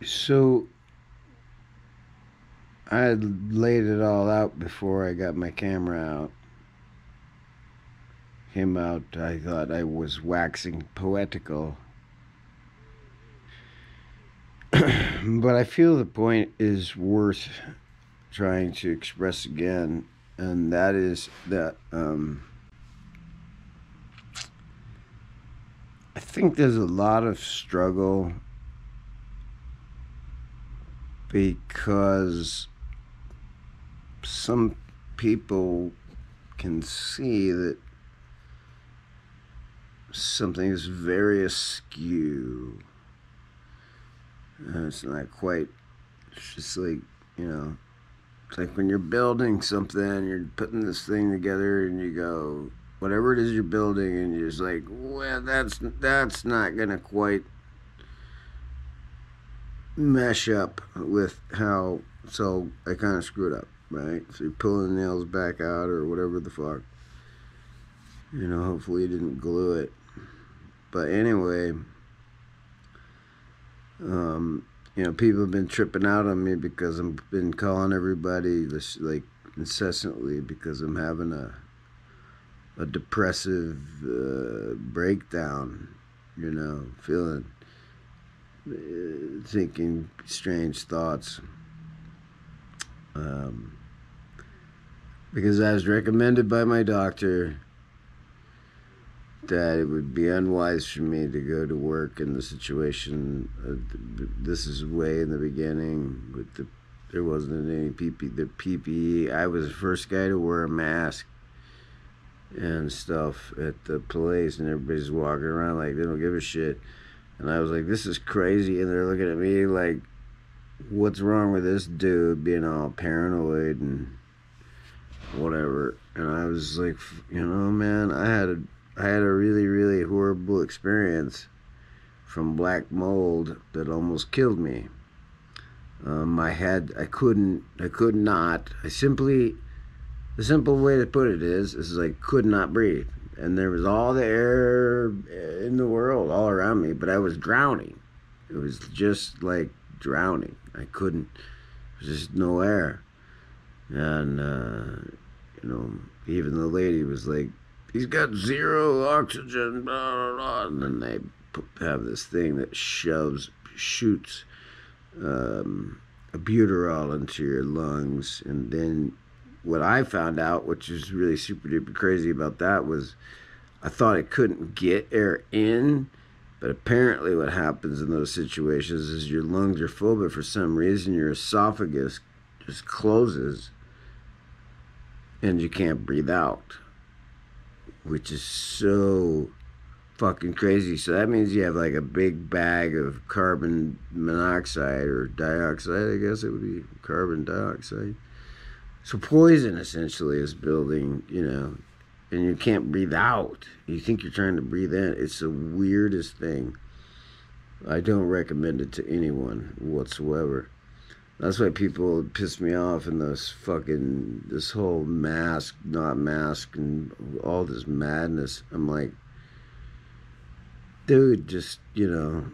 So I had laid it all out before I got my camera out. Came out, I thought I was waxing poetical. But I feel the point is worth trying to express again, and that is that I think there's a lot of struggle because some people can see that something is very askew. It's not quite, it's just like, you know, it's like when you're building something, you're putting this thing together and you go, whatever it is you're building, and you're just like, well, that's not gonna quite mesh up with how, so I kind of screwed up, right? So you're pulling the nails back out or whatever the fuck. You know, hopefully you didn't glue it. But anyway, you know, people have been tripping out on me because I've been calling everybody this, like, incessantly, because I'm having a depressive breakdown, you know, feeling, thinking strange thoughts. Because I was recommended by my doctor that it would be unwise for me to go to work in the situation. This is way in the beginning with there wasn't any PPE. I was the first guy to wear a mask and stuff at the place, and everybody's walking around like they don't give a shit. And I was like, this is crazy. And they're looking at me like, what's wrong with this dude being all paranoid and whatever. And I was like, you know, man, I had a really, really horrible experience from black mold that almost killed me. I could not. The simple way to put it is I could not breathe. And there was all the air in the world all around me, but I was drowning. It was just like drowning. I couldn't, there was just no air. And, you know, even the lady was like, he's got zero oxygen, blah, blah, blah. And then they have this thing that shoots a butyrol into your lungs. And then what I found out, which is really super duper crazy about that, was I thought it couldn't get air in, but apparently what happens in those situations is your lungs are full, but for some reason your esophagus just closes and you can't breathe out, which is so fucking crazy. So that means you have like a big bag of carbon monoxide or dioxide, I guess it would be carbon dioxide. So poison essentially is building, you know, and you can't breathe out. You think you're trying to breathe in. It's the weirdest thing. I don't recommend it to anyone whatsoever. That's why people piss me off in this whole mask, not mask, and all this madness. I'm like, dude, just, you know,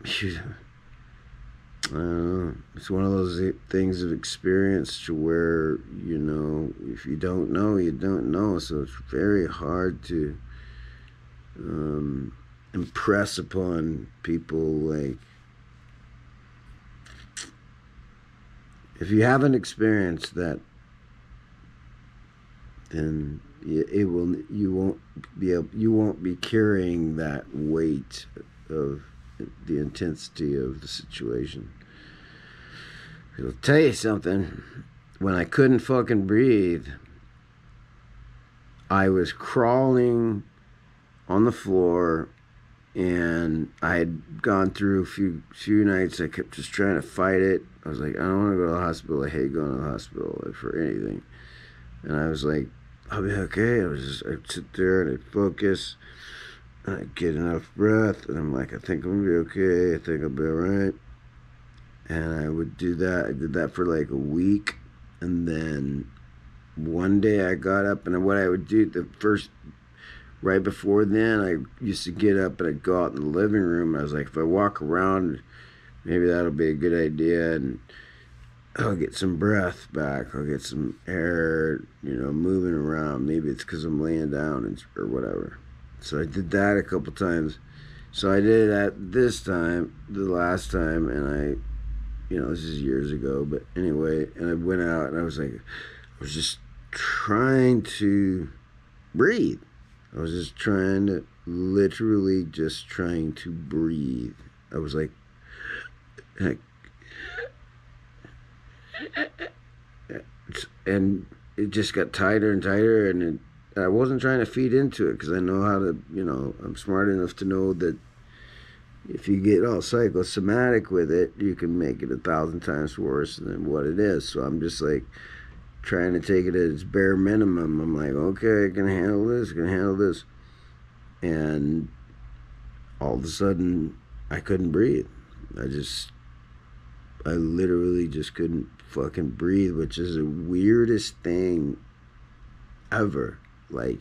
I don't know. It's one of those things of experience to where, you know, if you don't know, you don't know. So it's very hard to impress upon people, like, if you haven't experienced that, then you won't be carrying that weight of the intensity of the situation. I'll tell you something. When I couldn't fucking breathe, I was crawling on the floor, and I had gone through a few nights. I kept just trying to fight it. I was like, I don't want to go to the hospital. I hate going to the hospital for anything. And I was like, I'll be okay. I'd sit there and I'd focus, and I'd get enough breath, and I'm like, I think I'm gonna be okay. I think I'll be alright. And I would do that. I did that for like a week, and then one day I got up, and what I would do right before then, I used to get up and I'd go out in the living room. I was like, if I walk around maybe that'll be a good idea, and I'll get some breath back. I'll get some air, moving around. Maybe it's because I'm laying down or whatever. So I did that a couple times. So I did that this time, the last time, and this is years ago, but anyway, and I went out and I was just trying to breathe. I was just literally just trying to breathe. I was like, and it just got tighter and tighter, and I wasn't trying to feed into it because I know how to, I'm smart enough to know that if you get all psychosomatic with it, you can make it 1,000 times worse than what it is. So I'm just like trying to take it at its bare minimum. I'm like, okay, I can handle this. And all of a sudden, I couldn't breathe. I literally just couldn't fucking breathe, which is the weirdest thing ever. Like,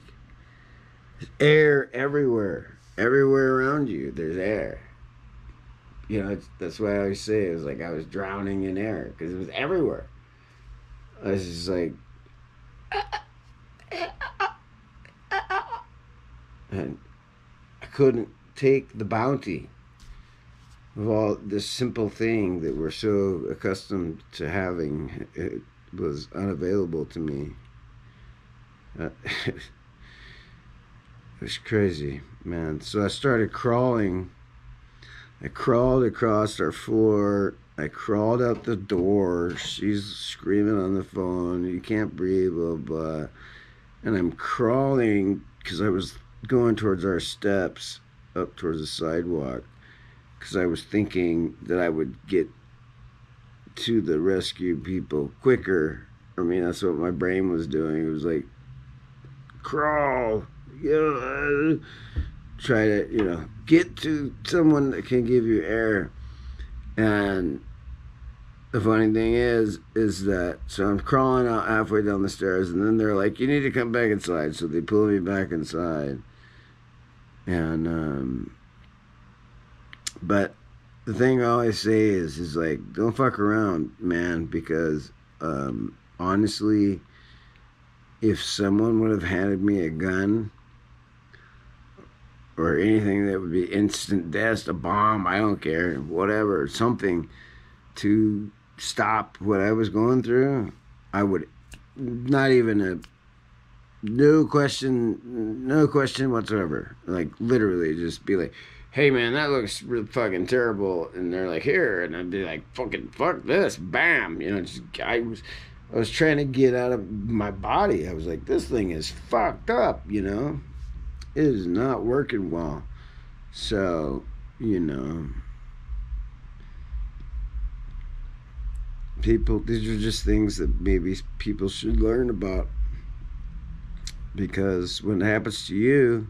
there's air everywhere. Everywhere around you, there's air. That's why I always say it was like I was drowning in air because it was everywhere. I was just like, and I couldn't take the bounty of all this simple thing that we're so accustomed to having. It was unavailable to me. It was crazy, man. So I started crawling. I crawled across our floor. I crawled out the door. She's screaming on the phone. You can't breathe, blah, blah. And I'm crawling because I was going towards our steps, up towards the sidewalk, because I was thinking that I would get to the rescue people quicker. I mean, that's what my brain was doing. It was like, crawl, try to, get to someone that can give you air. And the funny thing is that, so I'm crawling out halfway down the stairs, and then they're like, you need to come back inside. So they pull me back inside. And, but the thing I always say is like, don't fuck around, man, because, honestly, if someone would have handed me a gun or anything that would be instant death, a bomb, I don't care, whatever, something to stop what I was going through, I would not even no question whatsoever. Like, literally just be like, hey man, that looks really fucking terrible. And they're like, here. And I'd be like, fucking fuck this. Bam. I was trying to get out of my body. I was like, this thing is fucked up, It is not working well. So, these are just things that maybe people should learn about. Because when it happens to you,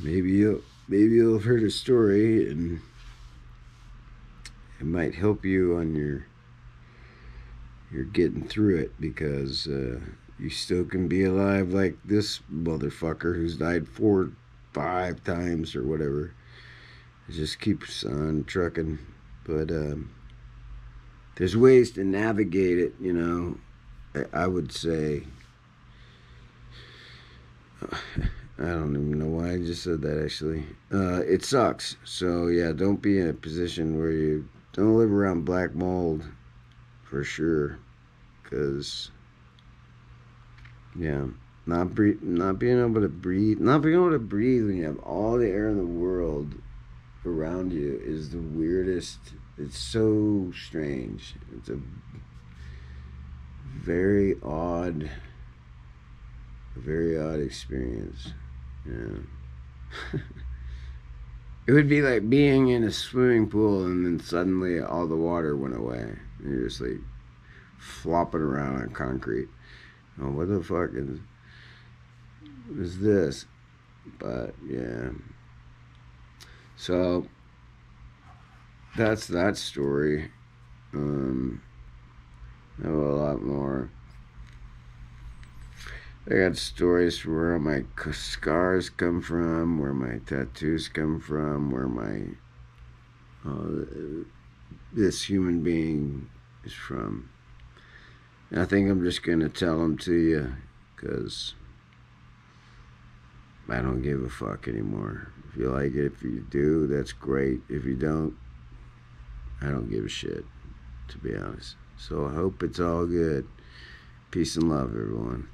maybe you'll have heard a story and it might help you on your getting through it, because you still can be alive like this motherfucker who's died 4, 5 times or whatever. It just keeps on trucking. But there's ways to navigate it, I would say. I don't even know why I just said that, actually. It sucks. So, yeah, don't be in a position where you don't live around black mold, for sure. Because, yeah, not being able to breathe when you have all the air in the world around you is the weirdest. It's so strange. It's a very odd experience. Yeah. It would be like being in a swimming pool and then suddenly all the water went away and you're just like flopping around on concrete. Oh, what the fuck is this? But yeah, so that's that story. I have a lot more. I got stories for where my scars come from, where my tattoos come from, where my this human being is from. And I think I'm just going to tell them to you because I don't give a fuck anymore. If you like it, if you do, that's great. If you don't, I don't give a shit, to be honest. So I hope it's all good. Peace and love, everyone.